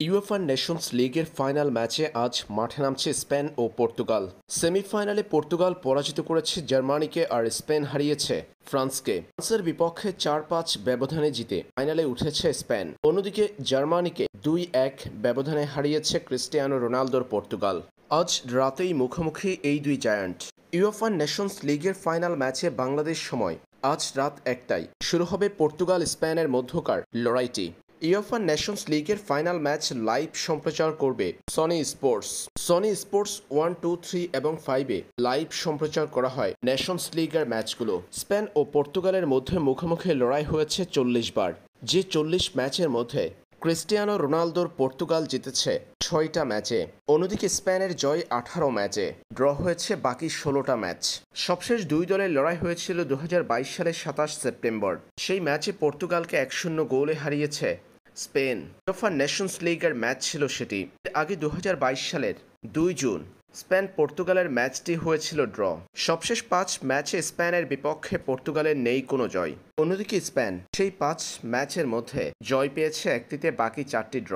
UEFA Nations লিগের final ম্যাচে আজ মাঠে নামছে স্পেন ও পর্তুগাল। সেমিফাইনালে পর্তুগাল পরাজিত করেছে জার্মানিকে আর স্পেন হারিয়েছে ফ্রান্সকে। ফ্রান্সের বিপক্ষে ৪-৫ ব্যবধানে জিতে ফাইনালে উঠেছে স্পেন। অন্যদিকে জার্মানিকে ২-১ ব্যবধানে হারিয়েছে ক্রিস্টিয়ানো রোনালদোর পর্তুগাল। আজ রাতেই মুখোমুখি এই দুই জায়ান্ট। ইউএফা নেশনস লিগের ফাইনাল ম্যাচে বাংলাদেশ সময় আজ রাত ১টায় শুরু হবে পর্তুগাল স্পেনের মধ্যকার লড়াইটি। ইউএফা নেশনস লিগের ফাইনাল ম্যাচ লাইভ সম্প্রচার করবে সনি স্পোর্টস। সনি স্পোর্টস 1, 2, 3 এবং 5-এ লাইভ সম্প্রচার করা হয় নেশনস লিগের ম্যাচগুলো। স্পেন ও পর্তুগালের মধ্যে মুখোমুখি লড়াই হয়েছে ৪০ বার। যে ৪০ ম্যাচের মধ্যে ক্রিস্টিয়ানো রোনালদোর পর্তুগাল জিতেছে ৬টা ম্যাচে। অন্যদিকে স্পেনের জয় ১৮ ম্যাচে, ড্র হয়েছে বাকি ১৬টা ম্যাচ। সবশেষ দুই দলের লড়াই হয়েছিল ২০২২ সালের ২৭ সেপ্টেম্বর। সেই ম্যাচে পর্তুগালকে ১-০ গোলে হারিয়েছে স্পেন। ইউএফা নেশনস লিগের ম্যাচ ছিল সেটি। এর আগে ২০২২ সালের ২ জুন স্পেন পর্তুগালের ম্যাচটি হয়েছিল ড্র। সবশেষ ৫ ম্যাচে স্পেনের বিপক্ষে পর্তুগালের নেই কোনো জয়। অন্যদিকে স্পেন সেই ৫ ম্যাচের মধ্যে জয় পেয়েছে ১টিতে, বাকি ৪টি ড্র।